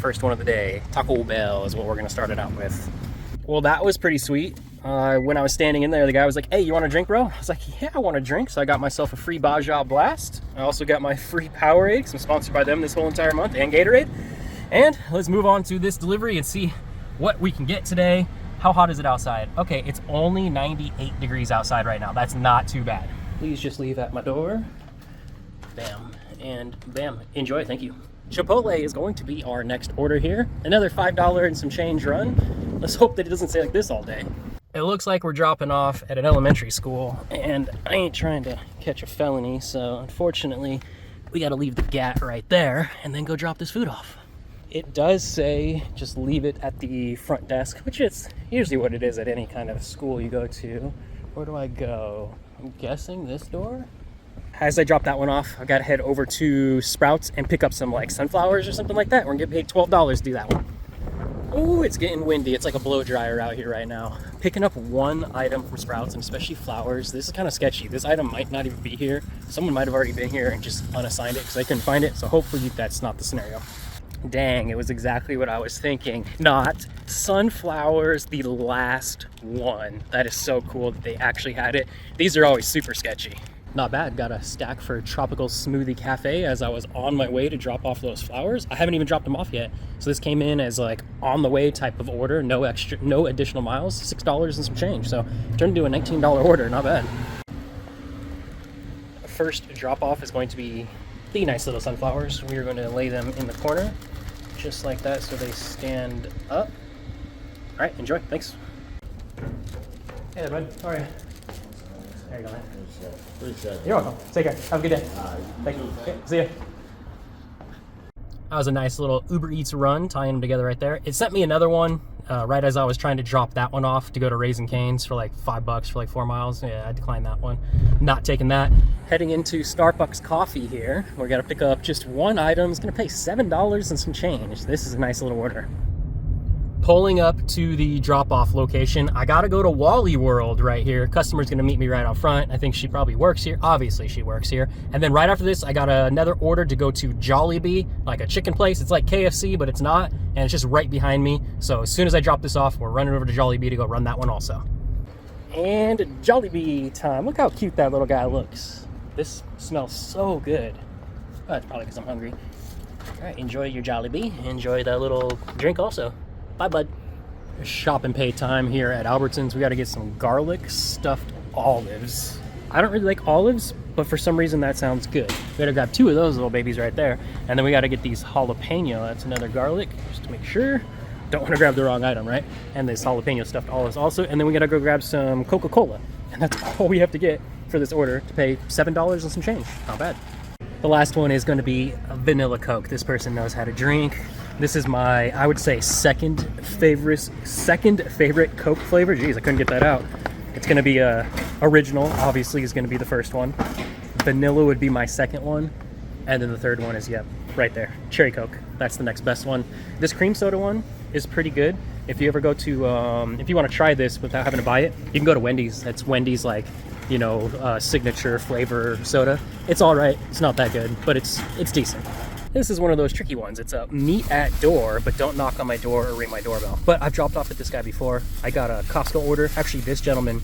First one of the day. Taco Bell is what we're gonna start it out with. Well, that was pretty sweet. When I was standing in there, the guy was like, hey, you want a drink, bro? I was like, yeah, I want a drink. So I got myself a free Baja Blast. I also got my free Powerade. I'm sponsored by them this whole entire month, and Gatorade. And let's move on to this delivery and see what we can get today. How hot is it outside? Okay, it's only 98 degrees outside right now. That's not too bad. Please just leave at my door. Bam, and bam. Enjoy, thank you. Chipotle is going to be our next order here. Another $5 and some change run. Let's hope that it doesn't stay like this all day. It looks like we're dropping off at an elementary school, and I ain't trying to catch a felony, so unfortunately, we gotta leave the GAT right there and then go drop this food off. It does say just leave it at the front desk, which is usually what it is at any kind of school you go to. Where do I go? I'm guessing this door? As I drop that one off, I gotta head over to Sprouts and pick up some like sunflowers or something like that. We're gonna get paid $12 to do that one. Oh, it's getting windy. It's like a blow dryer out here right now. Picking up one item from Sprouts, and especially flowers. This is kind of sketchy. This item might not even be here. Someone might have already been here and just unassigned it because I couldn't find it. So hopefully that's not the scenario. Dang, it was exactly what I was thinking. Not sunflowers, the last one. That is so cool that they actually had it. These are always super sketchy. Not bad. Got a stack for Tropical Smoothie Cafe as I was on my way to drop off those flowers. I haven't even dropped them off yet. So this came in as like on the way type of order. No additional miles, $6 and some change. So turned into a $19 order, not bad. First drop off is going to be the nice little sunflowers. We are going to lay them in the corner just like that so they stand up. All right, enjoy, thanks. Hey there, bud, how are you? There you go, man. You're welcome. Take care. Have a good day. Thank you. Okay, see ya. That was a nice little Uber Eats run, tying them together right there. It sent me another one right as I was trying to drop that one off to go to Raising Cane's for like $5 for like 4 miles. Yeah, I declined that one. Not taking that. Heading into Starbucks coffee here. We're gonna pick up just one item. It's gonna pay $7 and some change. This is a nice little order. Pulling up to the drop-off location. I gotta go to Wally World right here. Customer's gonna meet me right out front. I think she probably works here. Obviously she works here. And then right after this, I got another order to go to Jollibee, like a chicken place. It's like KFC, but it's not. And it's just right behind me. So as soon as I drop this off, we're running over to Jollibee to go run that one also. And Jollibee time. Look how cute that little guy looks. This smells so good. Oh, that's probably because I'm hungry. All right, enjoy your Jollibee. Enjoy that little drink also. Bye, bud. Shop and pay time here at Albertsons. We got to get some garlic stuffed olives. I don't really like olives, but for some reason that sounds good. We got to grab 2 of those little babies right there. And then we got to get these jalapeno. That's another garlic, just to make sure. Don't want to grab the wrong item, right? And this jalapeno stuffed olives also. And then we got to go grab some Coca-Cola. And that's all we have to get for this order to pay $7 and some change. Not bad. The last one is going to be a vanilla Coke. This person knows how to drink. This is my, I would say, second favorite Coke flavor. Jeez, I couldn't get that out. It's going to be original, obviously, is going to be the first one. Vanilla would be my second one. And then the third one is, yep, right there. Cherry Coke. That's the next best one. This cream soda one is pretty good. If you ever go to, if you want to try this without having to buy it, you can go to Wendy's. That's Wendy's, like, you know, signature flavor soda. It's all right. It's not that good, but it's decent. This is one of those tricky ones. It's a meet at door, but don't knock on my door or ring my doorbell. But I've dropped off at this guy before. I got a Costco order. Actually, this gentleman,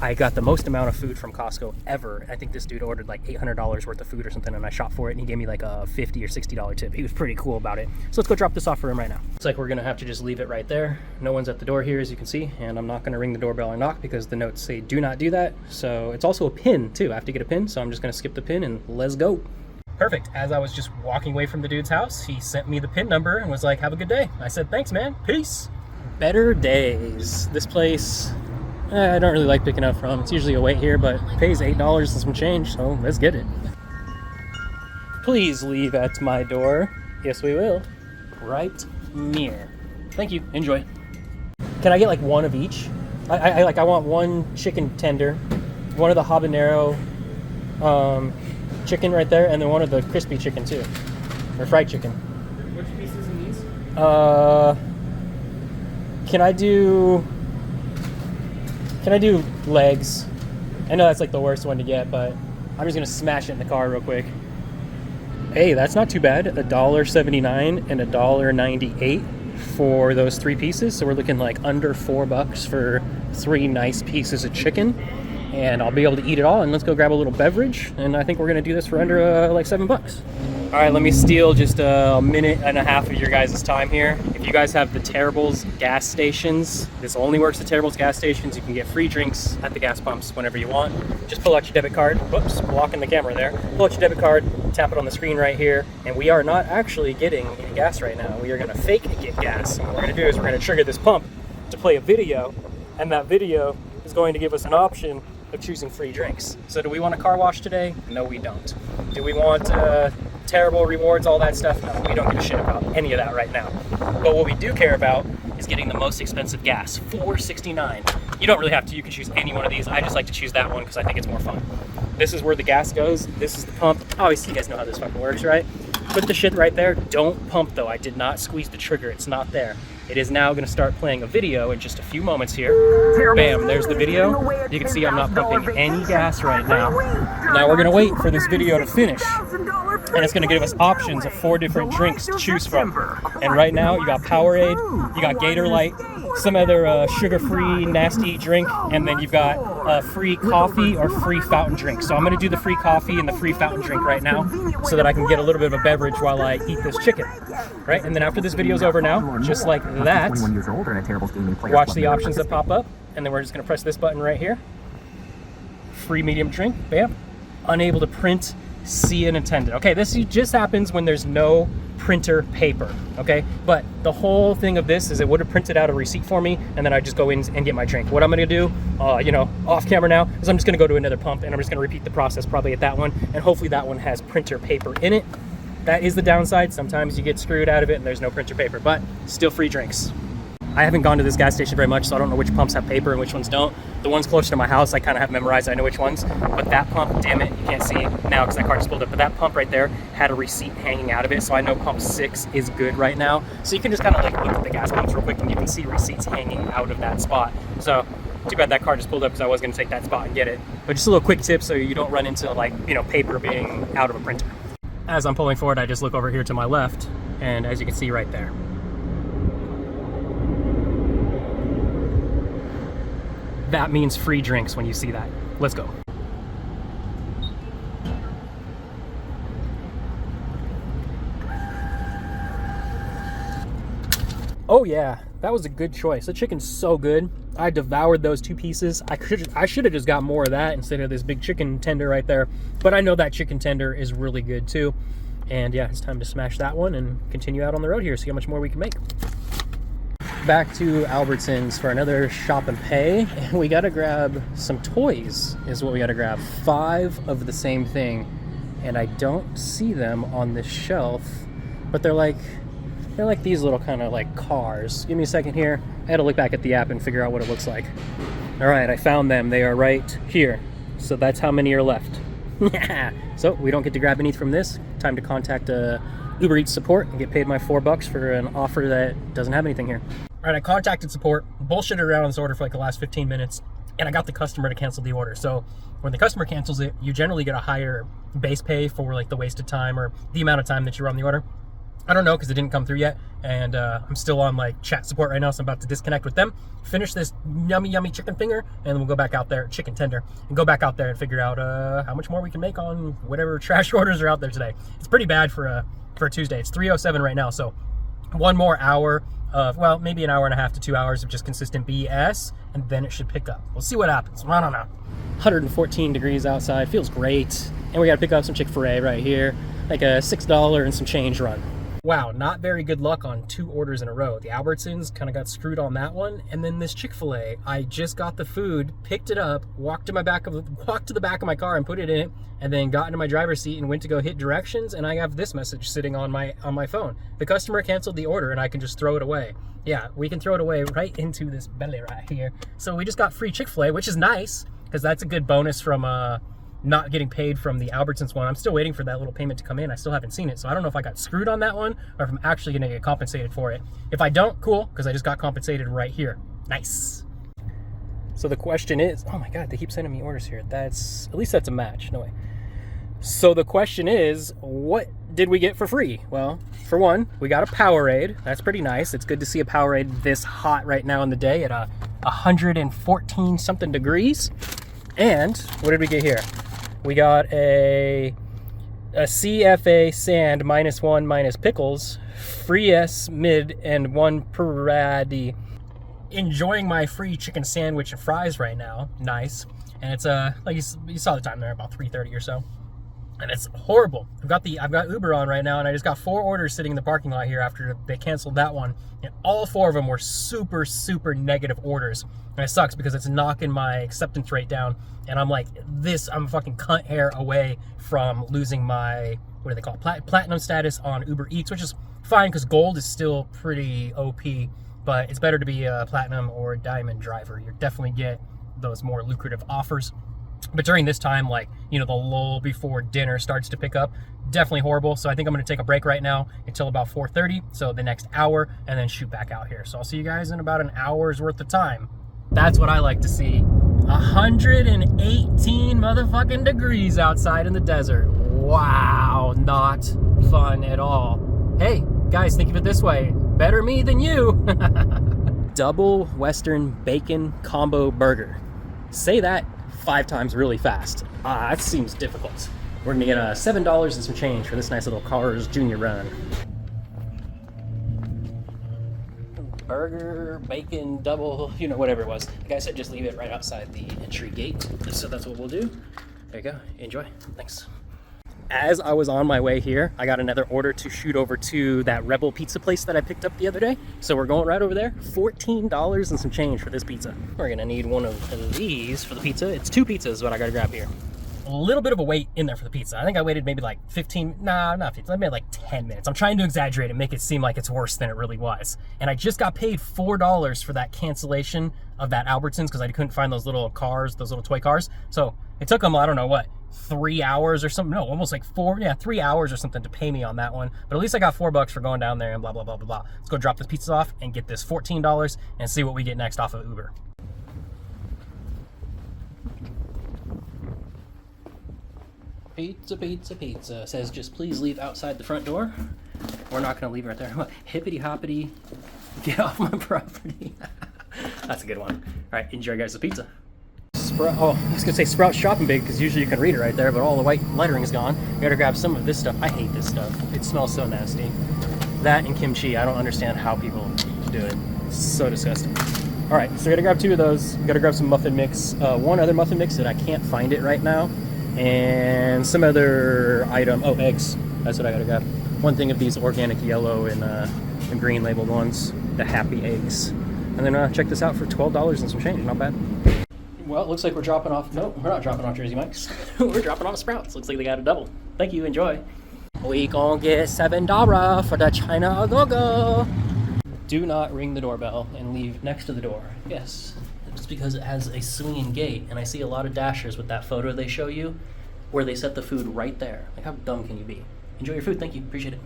I got the most amount of food from Costco ever. I think this dude ordered like $800 worth of food or something, and I shot for it, and he gave me like a $50 or $60 tip. He was pretty cool about it. So let's go drop this off for him right now. Looks like we're gonna have to just leave it right there. No one's at the door here, as you can see, and I'm not gonna ring the doorbell or knock because the notes say do not do that. So it's also a pin too. I have to get a pin, so I'm just gonna skip the pin and let's go. Perfect. As I was just walking away from the dude's house, he sent me the PIN number and was like, have a good day. I said, thanks, man. Peace. Better Days. This place, I don't really like picking up from. It's usually a wait here, but it pays $8 and some change, so let's get it. Please leave at my door. Yes, we will. Right near. Thank you. Enjoy. Can I get like one of each? I want one chicken tender, one of the habanero, chicken right there, and then one of the crispy chicken too, or fried chicken. Which pieces in these? Can I do legs? I know that's like the worst one to get, but I'm just gonna smash it in the car real quick. Hey, that's not too bad. $1.79 and $1.98 for those 3 pieces. So we're looking like under $4 for 3 nice pieces of chicken. And I'll be able to eat it all. And let's go grab a little beverage. And I think we're gonna do this for under like $7. All right, let me steal just a minute and a half of your guys' time here. If you guys have the Terrible's gas stations, this only works at Terrible's gas stations. You can get free drinks at the gas pumps whenever you want. Just pull out your debit card. Whoops, blocking the camera there. Pull out your debit card, tap it on the screen right here, and we are not actually getting any gas right now. We are gonna fake get gas. And what we're gonna do is we're gonna trigger this pump to play a video, and that video is going to give us an option of choosing free drinks. So do we want a car wash today? No, we don't. Do we want Terrible rewards, all that stuff? No, we don't give a shit about any of that right now. But what we do care about is getting the most expensive gas, $4.69. You don't really have to, you can choose any one of these. I just like to choose that one because I think it's more fun. This is where the gas goes. This is the pump. Obviously you guys know how this fucking works, right? Put the shit right there. Don't pump though. I did not squeeze the trigger. It's not there. It is now going to start playing a video in just a few moments here. Bam, there's the video. You can see I'm not pumping any gas right now. Now we're going to wait for this video to finish. And it's going to give us options of 4 different drinks to choose from. And right now you got Powerade, you got Gator Light, some other sugar-free nasty drink, and then you've got free coffee or free fountain drink. So I'm going to do the free coffee and the free fountain drink right now so that I can get a little bit of a beverage while I eat this chicken. Right? And then after this video's over now, just like that, watch the options that pop up, and then we're just going to press this button right here. Free medium drink, bam. Unable to print, see and intended. Okay, this just happens when there's no printer paper, okay? But the whole thing of this is it would have printed out a receipt for me, and then I just go in and get my drink. What I'm gonna do, off camera now, is I'm just gonna go to another pump, and I'm just gonna repeat the process probably at that one, and hopefully that one has printer paper in it. That is the downside. Sometimes you get screwed out of it and there's no printer paper, but still free drinks. I haven't gone to this gas station very much, so I don't know which pumps have paper and which ones don't. The ones closer to my house, I kind of have memorized. I know which ones. But that pump, damn it, you can't see now because that car just pulled up. But that pump right there had a receipt hanging out of it, so I know pump 6 is good right now. So you can just kind of like look at the gas pumps real quick, and you can see receipts hanging out of that spot. So too bad that car just pulled up because I was going to take that spot and get it. But just a little quick tip so you don't run into paper being out of a printer. As I'm pulling forward, I just look over here to my left, and as you can see right there, that means free drinks when you see that. Let's go. Oh yeah, that was a good choice. The chicken's so good. I devoured those 2 pieces. I should have just got more of that instead of this big chicken tender right there. But I know that chicken tender is really good too. And yeah, it's time to smash that one and continue out on the road here, see how much more we can make. Back to Albertsons for another shop and pay. And we gotta grab some toys is what we gotta grab. 5 of the same thing. And I don't see them on this shelf, but they're like these little kind of like cars. Give me a second here. I had to look back at the app and figure out what it looks like. All right, I found them. They are right here. So that's how many are left. So we don't get to grab any from this. Time to contact Uber Eats support and get paid my $4 for an offer that doesn't have anything here. All right, I contacted support, bullshitted around on this order for like the last 15 minutes, and I got the customer to cancel the order. So when the customer cancels it, you generally get a higher base pay for like the wasted time or the amount of time that you're on the order. I don't know because it didn't come through yet, and I'm still on like chat support right now, so I'm about to disconnect with them, finish this yummy chicken finger, and then we'll go back out there, chicken tender, and go back out there and figure out how much more we can make on whatever trash orders are out there today. It's pretty bad for a Tuesday. It's 3:07 right now, so 1 more hour of, well, maybe an hour and a half to 2 hours of just consistent BS, and then it should pick up. We'll see what happens. I don't know. 114 degrees outside, feels great, and we got to pick up some Chick-fil-A right here, like a $6 and some change run. Wow, not very good luck on 2 orders in a row. The Albertsons kind of got screwed on that one, and then this Chick-fil-A, I just got the food, picked it up, walked to the back of my car and put it in it, and then got into my driver's seat and went to go hit directions, and I have this message sitting on my phone. The customer canceled the order, and I can just throw it away. Yeah, we can throw it away right into this belly right here. So we just got free Chick-fil-A, which is nice, because that's a good bonus from not getting paid from the Albertsons one. I'm still waiting for that little payment to come in. I still haven't seen it, so I don't know if I got screwed on that one or if I'm actually gonna get compensated for it. If I don't, cool, because I just got compensated right here. Nice. So the question is, oh my God, they keep sending me orders here. At least that's a match. No way. So the question is, what did we get for free? Well, for one, we got a Powerade. That's pretty nice. It's good to see a Powerade this hot right now in the day at 114 something degrees. And what did we get here? We got a CFA sand -1 minus pickles, free S mid, and 1 Paradi. Enjoying my free chicken sandwich and fries right now. Nice. And it's like you saw the time there, about 3:30 or so. And it's horrible. I've got Uber on right now, and I just got 4 orders sitting in the parking lot here after they canceled that one. And all 4 of them were super, super negative orders. And it sucks because it's knocking my acceptance rate down. And I'm like, I'm fucking cunt hair away from losing my, what do they call it, platinum status on Uber Eats, which is fine because gold is still pretty OP. But it's better to be a platinum or diamond driver. You definitely get those more lucrative offers. But during this time, like, you know, the lull before dinner starts to pick up, definitely horrible. So I think I'm going to take a break right now until about 4:30, so the next hour, and then shoot back out here. So I'll see you guys in about an hour's worth of time. That's what I like to see. 118 motherfucking degrees outside in the desert. Wow, not fun at all. Hey, guys, think of it this way. Better me than you. Double Western bacon combo burger. Say that 5 times really fast. That seems difficult. We're gonna get $7 and some change for this nice little Carr's Jr. run. Burger, bacon, double, you know, whatever it was. The guy said just leave it right outside the entry gate. So that's what we'll do. There you go. Enjoy. Thanks. As I was on my way here, I got another order to shoot over to that Rebel pizza place that I picked up the other day. So we're going right over there. $14 and some change for this pizza. We're gonna need one of these for the pizza. It's 2 pizzas what I gotta grab here. A little bit of a wait in there for the pizza. I think I waited maybe like not 15, I made like 10 minutes. I'm trying to exaggerate and make it seem like it's worse than it really was. And I just got paid $4 for that cancellation of that Albertsons because I couldn't find those little cars, those little toy cars. So it took them, I don't know what, 3 hours or something. No, almost like 3 hours or something to pay me on that one. But at least I got $4 for going down there and blah, blah, blah, blah, blah. Let's go drop this pizza off and get this $14 and see what we get next off of Uber. Pizza, pizza, pizza. Says just please leave outside the front door. We're not gonna leave right there. Hippity hoppity, get off my property. That's a good one. All right, enjoy guys the pizza. I was gonna say Sprout Shopping Big because usually you can read it right there, but all the white lettering is gone. You gotta grab some of this stuff. I hate this stuff. It smells so nasty. That and kimchi. I don't understand how people do it. It's so disgusting. All right, so I gotta grab 2 of those. Gotta grab some muffin mix. One other muffin mix that I can't find it right now. And some other item. Oh, eggs. That's what I gotta grab. 1 thing of these organic yellow and green labeled ones, the happy eggs. And then check this out for $12 and some change. Not bad. Well, it looks like we're dropping off. Nope, we're not dropping off Jersey Mike's. We're dropping off Sprouts. Looks like they got a double. Thank you. Enjoy. We gon' get $7 for the China A-Go-Go. Do not ring the doorbell and leave next to the door. Yes. It's because it has a swinging gate, and I see a lot of dashers with that photo they show you where they set the food right there. Like, how dumb can you be? Enjoy your food. Thank you. Appreciate it.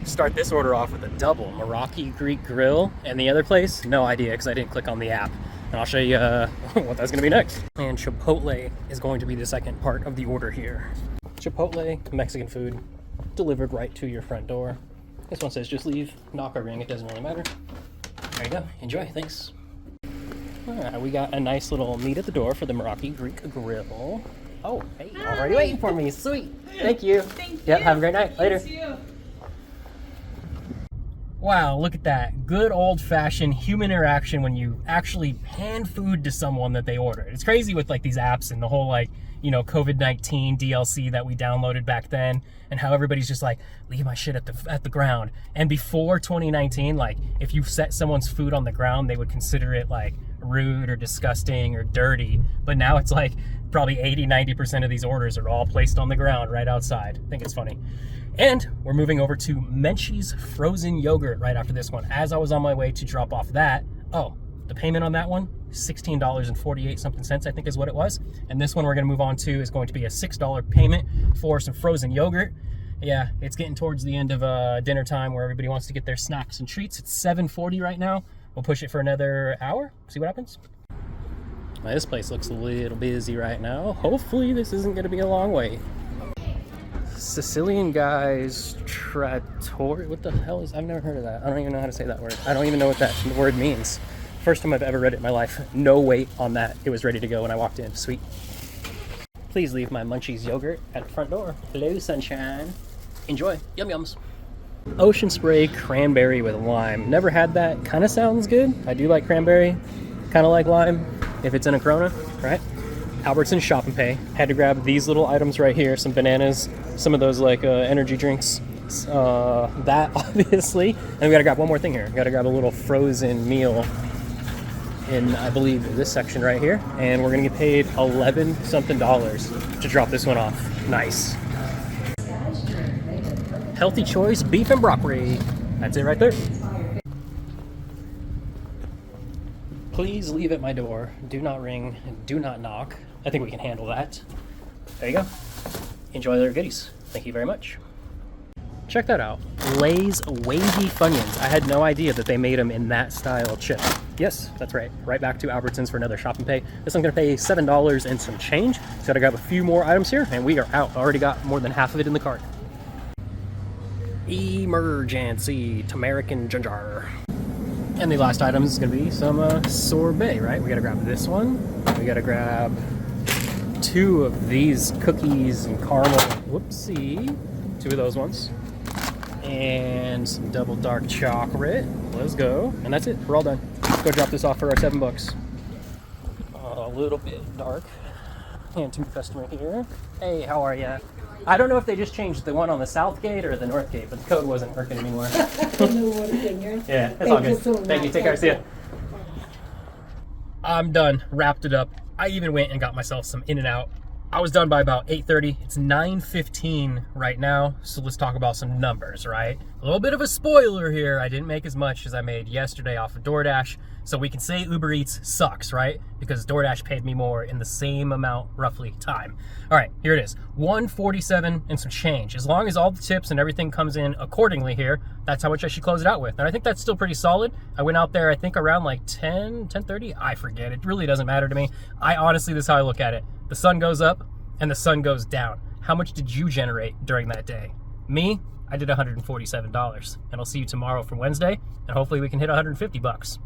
Start this order off with a double Meraki Greek Grill, and the other place, no idea because I didn't click on the app. And I'll show you what that's going to be next. And Chipotle is going to be the second part of the order here. Chipotle, Mexican food, delivered right to your front door. This one says just leave, knock or ring. It doesn't really matter. There you go. Enjoy. Thanks. All right, we got a nice little meat at the door for the Meraki Greek Grill. Oh, hey, already waiting for me. Sweet. Thank you. Thank you. Yep, have a great night. Later. Thank you. Wow, look at that. Good old-fashioned human interaction when you actually hand food to someone that they ordered. It's crazy with like these apps and the whole like, you know, COVID-19 DLC that we downloaded back then, and how everybody's just like, leave my shit at the ground. And before 2019, like if you set someone's food on the ground, they would consider it like rude or disgusting or dirty. But now it's like probably 80-90% of these orders are all placed on the ground right outside. I think it's funny. And we're moving over to Menchie's frozen yogurt right after this one. As I was on my way to drop off that, the payment on that one, $16.48 something cents, I think is what it was. And this one we're gonna move on to is going to be a $6 payment for some frozen yogurt. Yeah, it's getting towards the end of dinner time where everybody wants to get their snacks and treats. It's 7:40 right now. We'll push it for another hour, see what happens. This place looks a little busy right now. Hopefully this isn't gonna be a long wait. Sicilian Guy's Trattoria. What the hell is? I've never heard of that. I don't even know how to say that word. I don't even know what that word means. First time I've ever read it in my life. No weight on that. It was ready to go when I walked in. Sweet. Please leave my Munchies yogurt at the front door. Hello, sunshine. Enjoy. Yum yums. Ocean Spray cranberry with lime. Never had that. Kind of sounds good. I do like cranberry. Kind of like lime if it's in a Corona, right? Albertsons Shop and Pay. Had to grab these little items right here. Some bananas. Some of those like energy drinks. That obviously. And we gotta grab one more thing here. We gotta grab a little frozen meal in, I believe, this section right here. And we're gonna get paid $11 something to drop this one off. Nice. Healthy choice, beef and broccoli. That's it right there. Please leave at my door. Do not ring. Do not knock. I think we can handle that. There you go. Enjoy their goodies. Thank you very much. Check that out. Lay's Wavy Funyuns. I had no idea that they made them in that style chip. Yes, that's right. Right back to Albertsons for another shop and pay. This one's gonna pay $7 and some change. So gotta grab a few more items here and we are out. Already got more than half of it in the cart. Emergency turmeric and ginger. And the last item is gonna be some sorbet, right? We gotta grab this one. We gotta grab 2 of these cookies and caramel. Whoopsie. 2 of those ones. And some double dark chocolate. Let's go. And that's it. We're all done. Let's go drop this off for our $7. A little bit dark. And to customer here. Hey, how are ya? I don't know if they just changed the one on the south gate or the north gate, but the code wasn't working anymore. Yeah, that's all good. Thank you. Take care. See ya. I'm done. Wrapped it up. I even went and got myself some In-N-Out. I was done by about 8:30. It's 9:15 right now, so let's talk about some numbers, right? A little bit of a spoiler here. I didn't make as much as I made yesterday off of DoorDash, so we can say Uber Eats sucks, right? Because DoorDash paid me more in the same amount, roughly, time. All right, here it is. $147 and some change. As long as all the tips and everything comes in accordingly here, that's how much I should close it out with. And I think that's still pretty solid. I went out there, I think around like 10:30. I forget. It really doesn't matter to me. Honestly, this is how I look at it. The sun goes up and the sun goes down. How much did you generate during that day? Me, I did $147. And I'll see you tomorrow for Wednesday, and hopefully we can hit $150.